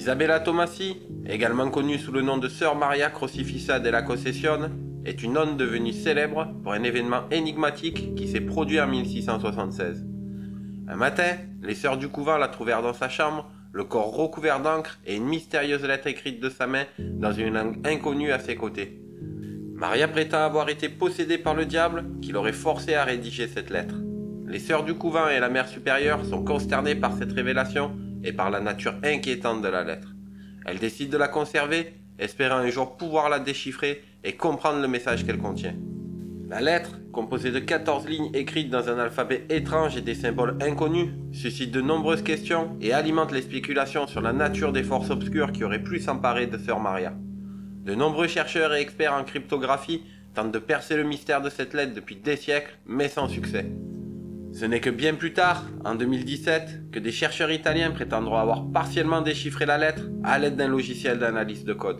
Isabella Tomasi, également connue sous le nom de Sœur Maria Crocifissa della Concessione, est une nonne devenue célèbre pour un événement énigmatique qui s'est produit en 1676. Un matin, les sœurs du couvent la trouvèrent dans sa chambre, le corps recouvert d'encre et une mystérieuse lettre écrite de sa main dans une langue inconnue à ses côtés. Maria prétend avoir été possédée par le diable qui l'aurait forcée à rédiger cette lettre. Les sœurs du couvent et la mère supérieure sont consternées par cette révélation et par la nature inquiétante de la lettre. Elles décident de la conserver, espérant un jour pouvoir la déchiffrer et comprendre le message qu'elle contient. La lettre, composée de 14 lignes écrites dans un alphabet étrange et des symboles inconnus, suscite de nombreuses questions et alimente les spéculations sur la nature des forces obscures qui auraient pu s'emparer de Sœur Maria. De nombreux chercheurs et experts en cryptographie tentent de percer le mystère de cette lettre depuis des siècles, mais sans succès. Ce n'est que bien plus tard, en 2017, que des chercheurs italiens prétendront avoir partiellement déchiffré la lettre à l'aide d'un logiciel d'analyse de code.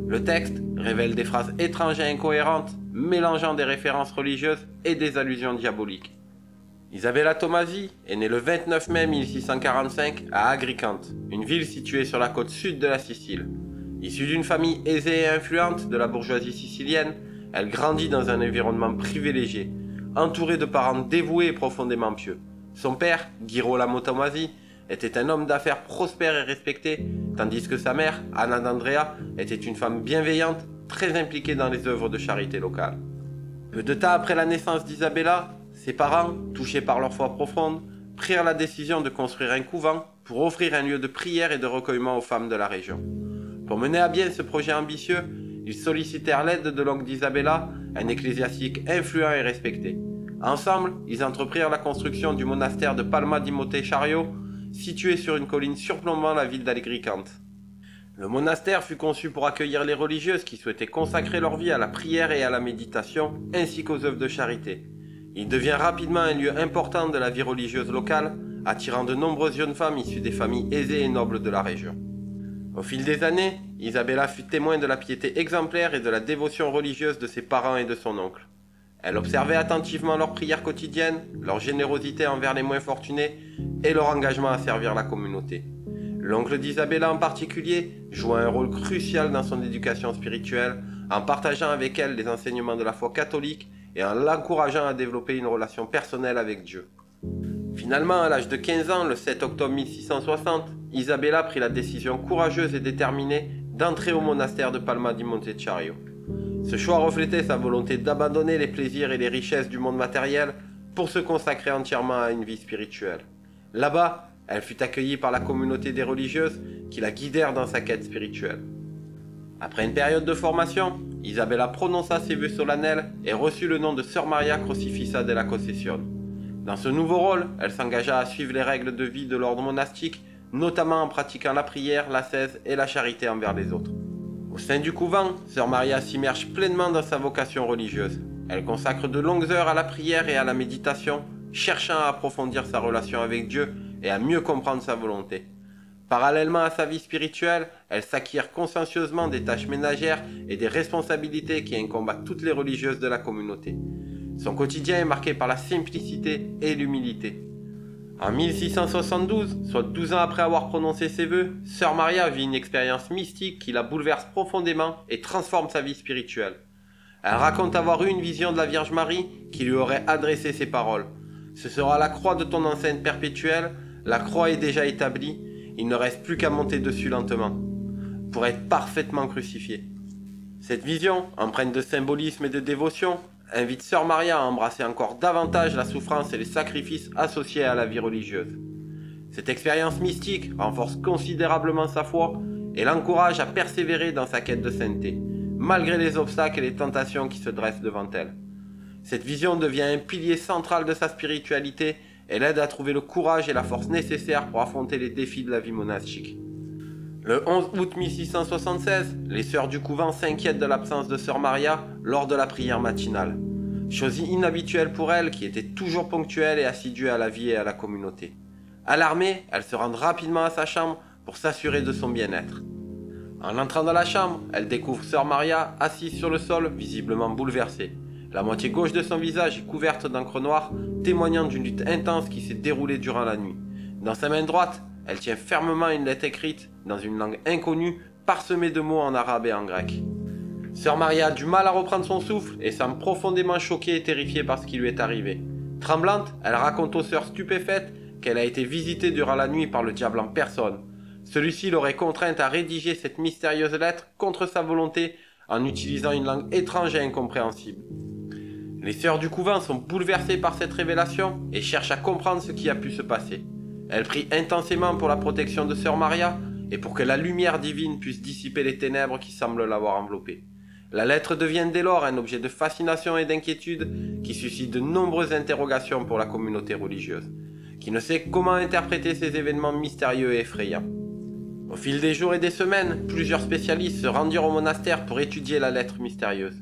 Le texte révèle des phrases étranges et incohérentes, mélangeant des références religieuses et des allusions diaboliques. Isabella Tomasi est née le 29 mai 1645 à Agricente, une ville située sur la côte sud de la Sicile. Issue d'une famille aisée et influente de la bourgeoisie sicilienne, elle grandit dans un environnement privilégié, entourée de parents dévoués et profondément pieux. Son père, Girolamo Tomasi, était un homme d'affaires prospère et respecté, tandis que sa mère, Anna d'Andrea, était une femme bienveillante, très impliquée dans les œuvres de charité locales. Peu de temps après la naissance d'Isabella, ses parents, touchés par leur foi profonde, prirent la décision de construire un couvent pour offrir un lieu de prière et de recueillement aux femmes de la région. Pour mener à bien ce projet ambitieux, ils sollicitèrent l'aide de l'oncle d'Isabella, un ecclésiastique influent et respecté. Ensemble, ils entreprirent la construction du monastère de Palma di Montechario, situé sur une colline surplombant la ville d'Agricente. Le monastère fut conçu pour accueillir les religieuses qui souhaitaient consacrer leur vie à la prière et à la méditation, ainsi qu'aux œuvres de charité. Il devient rapidement un lieu important de la vie religieuse locale, attirant de nombreuses jeunes femmes issues des familles aisées et nobles de la région. Au fil des années, Isabella fut témoin de la piété exemplaire et de la dévotion religieuse de ses parents et de son oncle. Elle observait attentivement leurs prières quotidiennes, leur générosité envers les moins fortunés et leur engagement à servir la communauté. L'oncle d'Isabella en particulier joua un rôle crucial dans son éducation spirituelle, en partageant avec elle les enseignements de la foi catholique et en l'encourageant à développer une relation personnelle avec Dieu. Finalement, à l'âge de 15 ans, le 7 octobre 1660, Isabella prit la décision courageuse et déterminée d'entrer au monastère de Palma di Montechario. Ce choix reflétait sa volonté d'abandonner les plaisirs et les richesses du monde matériel pour se consacrer entièrement à une vie spirituelle. Là-bas, elle fut accueillie par la communauté des religieuses qui la guidèrent dans sa quête spirituelle. Après une période de formation, Isabella prononça ses vœux solennels et reçut le nom de Sœur Maria Crocifissa della Concessione. Dans ce nouveau rôle, elle s'engagea à suivre les règles de vie de l'ordre monastique, notamment en pratiquant la prière, l'ascèse et la charité envers les autres. Au sein du couvent, Sœur Maria s'immerge pleinement dans sa vocation religieuse. Elle consacre de longues heures à la prière et à la méditation, cherchant à approfondir sa relation avec Dieu et à mieux comprendre sa volonté. Parallèlement à sa vie spirituelle, elle s'acquiert consciencieusement des tâches ménagères et des responsabilités qui incombent à toutes les religieuses de la communauté. Son quotidien est marqué par la simplicité et l'humilité. En 1672, soit 12 ans après avoir prononcé ses vœux, Sœur Maria vit une expérience mystique qui la bouleverse profondément et transforme sa vie spirituelle. Elle raconte avoir eu une vision de la Vierge Marie qui lui aurait adressé ces paroles. « Ce sera la croix de ton enceinte perpétuelle, la croix est déjà établie, il ne reste plus qu'à monter dessus lentement, pour être parfaitement crucifié. » Cette vision, empreinte de symbolisme et de dévotion, invite Sœur Maria à embrasser encore davantage la souffrance et les sacrifices associés à la vie religieuse. Cette expérience mystique renforce considérablement sa foi et l'encourage à persévérer dans sa quête de sainteté, malgré les obstacles et les tentations qui se dressent devant elle. Cette vision devient un pilier central de sa spiritualité et l'aide à trouver le courage et la force nécessaires pour affronter les défis de la vie monastique. Le 11 août 1676, les sœurs du couvent s'inquiètent de l'absence de Sœur Maria lors de la prière matinale. Chose inhabituelle pour elle qui était toujours ponctuelle et assidue à la vie et à la communauté. Alarmée, elles se rendent rapidement à sa chambre pour s'assurer de son bien-être. En entrant dans la chambre, elle découvre Sœur Maria assise sur le sol, visiblement bouleversée. La moitié gauche de son visage est couverte d'encre noire, témoignant d'une lutte intense qui s'est déroulée durant la nuit. Dans sa main droite, elle tient fermement une lettre écrite dans une langue inconnue, parsemée de mots en arabe et en grec. Sœur Maria a du mal à reprendre son souffle et semble profondément choquée et terrifiée par ce qui lui est arrivé. Tremblante, elle raconte aux sœurs stupéfaites qu'elle a été visitée durant la nuit par le diable en personne. Celui-ci l'aurait contrainte à rédiger cette mystérieuse lettre contre sa volonté en utilisant une langue étrange et incompréhensible. Les sœurs du couvent sont bouleversées par cette révélation et cherchent à comprendre ce qui a pu se passer. Elles prient intensément pour la protection de Sœur Maria et pour que la lumière divine puisse dissiper les ténèbres qui semblent l'avoir enveloppée. La lettre devient dès lors un objet de fascination et d'inquiétude qui suscite de nombreuses interrogations pour la communauté religieuse, qui ne sait comment interpréter ces événements mystérieux et effrayants. Au fil des jours et des semaines, plusieurs spécialistes se rendirent au monastère pour étudier la lettre mystérieuse.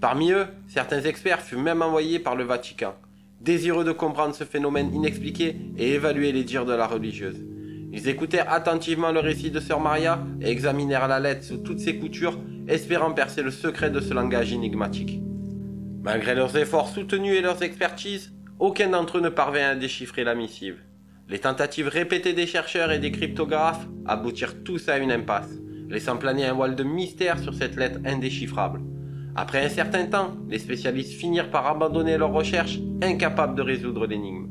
Parmi eux, certains experts furent même envoyés par le Vatican, désireux de comprendre ce phénomène inexpliqué et évaluer les dires de la religieuse. Ils écoutèrent attentivement le récit de Sœur Maria et examinèrent la lettre sous toutes ses coutures, espérant percer le secret de ce langage énigmatique. Malgré leurs efforts soutenus et leurs expertises, aucun d'entre eux ne parvint à déchiffrer la missive. Les tentatives répétées des chercheurs et des cryptographes aboutirent tous à une impasse, laissant planer un voile de mystère sur cette lettre indéchiffrable. Après un certain temps, les spécialistes finirent par abandonner leurs recherches, incapables de résoudre l'énigme.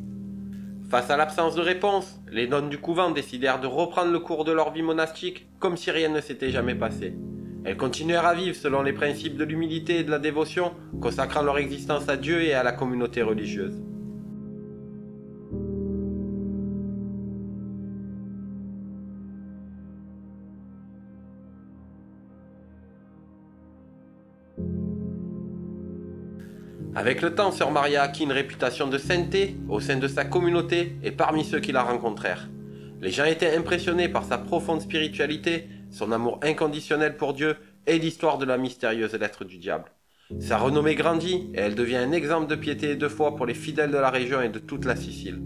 Face à l'absence de réponse, les nonnes du couvent décidèrent de reprendre le cours de leur vie monastique comme si rien ne s'était jamais passé. Elles continuèrent à vivre selon les principes de l'humilité et de la dévotion, consacrant leur existence à Dieu et à la communauté religieuse. Avec le temps, Sœur Maria acquit une réputation de sainteté au sein de sa communauté et parmi ceux qui la rencontrèrent. Les gens étaient impressionnés par sa profonde spiritualité, son amour inconditionnel pour Dieu et l'histoire de la mystérieuse lettre du diable. Sa renommée grandit et elle devient un exemple de piété et de foi pour les fidèles de la région et de toute la Sicile.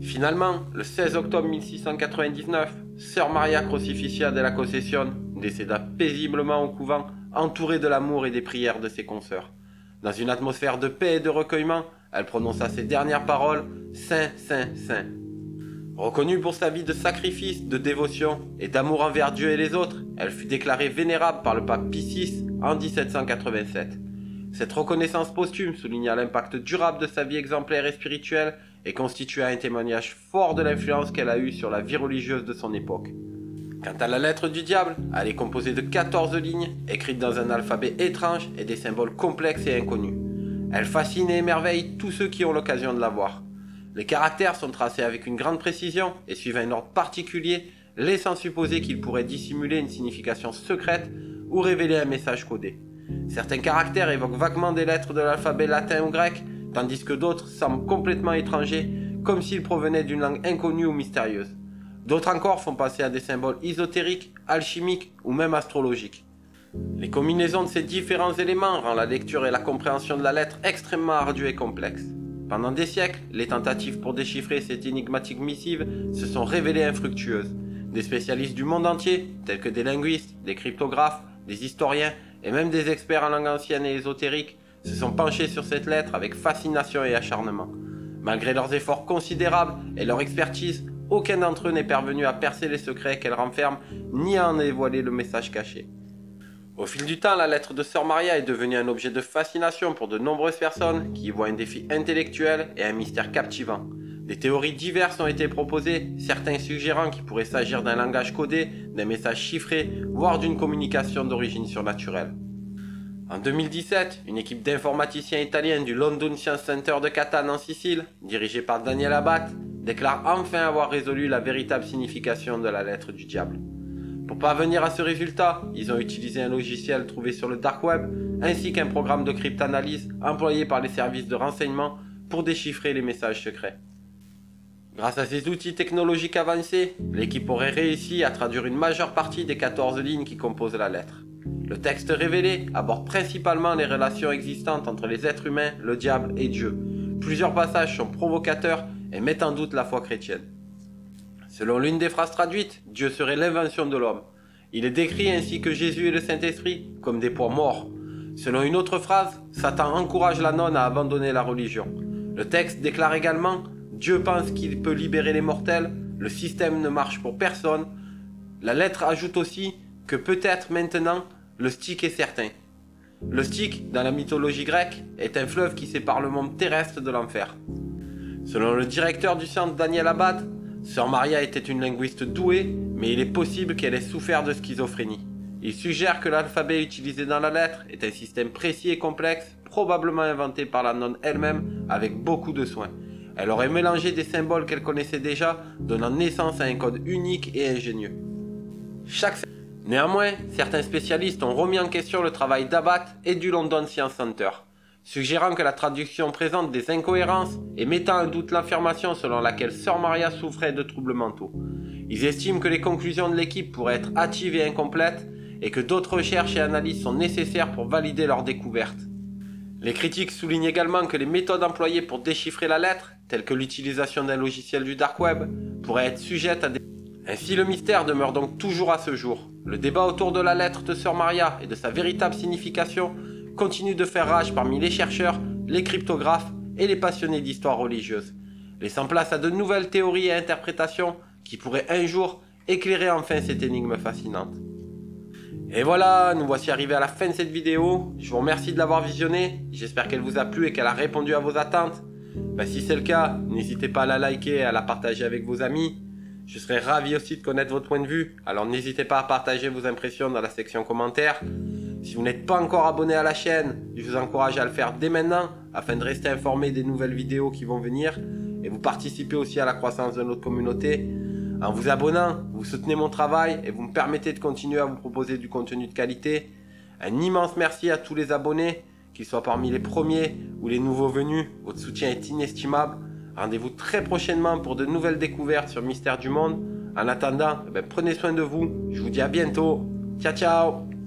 Finalement, le 16 octobre 1699, Sœur Maria Crocificia della Concessione décéda paisiblement au couvent, entourée de l'amour et des prières de ses consoeurs. Dans une atmosphère de paix et de recueillement, elle prononça ses dernières paroles « Saint, Saint, Saint ». Reconnue pour sa vie de sacrifice, de dévotion et d'amour envers Dieu et les autres, elle fut déclarée vénérable par le pape Pie VI en 1787. Cette reconnaissance posthume souligna l'impact durable de sa vie exemplaire et spirituelle et constitua un témoignage fort de l'influence qu'elle a eue sur la vie religieuse de son époque. Quant à la lettre du diable, elle est composée de 14 lignes, écrites dans un alphabet étrange et des symboles complexes et inconnus. Elle fascine et émerveille tous ceux qui ont l'occasion de la voir. Les caractères sont tracés avec une grande précision et suivent un ordre particulier, laissant supposer qu'ils pourraient dissimuler une signification secrète ou révéler un message codé. Certains caractères évoquent vaguement des lettres de l'alphabet latin ou grec, tandis que d'autres semblent complètement étrangers, comme s'ils provenaient d'une langue inconnue ou mystérieuse. D'autres encore font passer à des symboles ésotériques, alchimiques ou même astrologiques. Les combinaisons de ces différents éléments rendent la lecture et la compréhension de la lettre extrêmement ardues et complexes. Pendant des siècles, les tentatives pour déchiffrer cette énigmatique missive se sont révélées infructueuses. Des spécialistes du monde entier, tels que des linguistes, des cryptographes, des historiens et même des experts en langue ancienne et ésotérique, se sont penchés sur cette lettre avec fascination et acharnement. Malgré leurs efforts considérables et leur expertise, aucun d'entre eux n'est parvenu à percer les secrets qu'elle renferme, ni à en dévoiler le message caché. Au fil du temps, la lettre de Sœur Maria est devenue un objet de fascination pour de nombreuses personnes qui y voient un défi intellectuel et un mystère captivant. Des théories diverses ont été proposées, certains suggérant qu'il pourrait s'agir d'un langage codé, d'un message chiffré, voire d'une communication d'origine surnaturelle. En 2017, une équipe d'informaticiens italiens du London Science Center de Catane en Sicile, dirigée par Daniel Abate, déclare enfin avoir résolu la véritable signification de la lettre du diable. Pour parvenir à ce résultat, ils ont utilisé un logiciel trouvé sur le dark web, ainsi qu'un programme de cryptanalyse employé par les services de renseignement pour déchiffrer les messages secrets. Grâce à ces outils technologiques avancés, l'équipe aurait réussi à traduire une majeure partie des 14 lignes qui composent la lettre. Le texte révélé aborde principalement les relations existantes entre les êtres humains, le diable et Dieu. Plusieurs passages sont provocateurs et mettent en doute la foi chrétienne. Selon l'une des phrases traduites, Dieu serait l'invention de l'homme. Il est décrit ainsi que Jésus et le Saint-Esprit comme des poids morts. Selon une autre phrase, Satan encourage la nonne à abandonner la religion. Le texte déclare également « Dieu pense qu'il peut libérer les mortels, le système ne marche pour personne, La lettre ajoute aussi que peut-être maintenant, le Styx est certain. Le Styx, dans la mythologie grecque, est un fleuve qui sépare le monde terrestre de l'enfer. Selon le directeur du centre Daniel Abad, Sœur Maria était une linguiste douée, mais il est possible qu'elle ait souffert de schizophrénie. Il suggère que l'alphabet utilisé dans la lettre est un système précis et complexe, probablement inventé par la nonne elle-même avec beaucoup de soin. Elle aurait mélangé des symboles qu'elle connaissait déjà, donnant naissance à un code unique et ingénieux. Néanmoins, certains spécialistes ont remis en question le travail d'Abad et du London Science Center, suggérant que la traduction présente des incohérences et mettant en doute l'affirmation selon laquelle Sœur Maria souffrait de troubles mentaux. Ils estiment que les conclusions de l'équipe pourraient être hâtives et incomplètes et que d'autres recherches et analyses sont nécessaires pour valider leur découverte. Les critiques soulignent également que les méthodes employées pour déchiffrer la lettre, telles que l'utilisation d'un logiciel du dark web, pourraient être sujettes à des... Ainsi, le mystère demeure donc toujours à ce jour. Le débat autour de la lettre de Sœur Maria et de sa véritable signification continue de faire rage parmi les chercheurs, les cryptographes et les passionnés d'histoire religieuse, laissant place à de nouvelles théories et interprétations qui pourraient un jour éclairer enfin cette énigme fascinante. Et voilà, nous voici arrivés à la fin de cette vidéo. Je vous remercie de l'avoir visionnée, j'espère qu'elle vous a plu et qu'elle a répondu à vos attentes. Si c'est le cas, n'hésitez pas à la liker et à la partager avec vos amis. Je serais ravi aussi de connaître votre point de vue, alors n'hésitez pas à partager vos impressions dans la section commentaires. Si vous n'êtes pas encore abonné à la chaîne, je vous encourage à le faire dès maintenant, afin de rester informé des nouvelles vidéos qui vont venir, et vous participez aussi à la croissance de notre communauté. En vous abonnant, vous soutenez mon travail et vous me permettez de continuer à vous proposer du contenu de qualité. Un immense merci à tous les abonnés, qu'ils soient parmi les premiers ou les nouveaux venus, votre soutien est inestimable. Rendez-vous très prochainement pour de nouvelles découvertes sur Mystère du Monde. En attendant, prenez soin de vous. Je vous dis à bientôt. Ciao, ciao!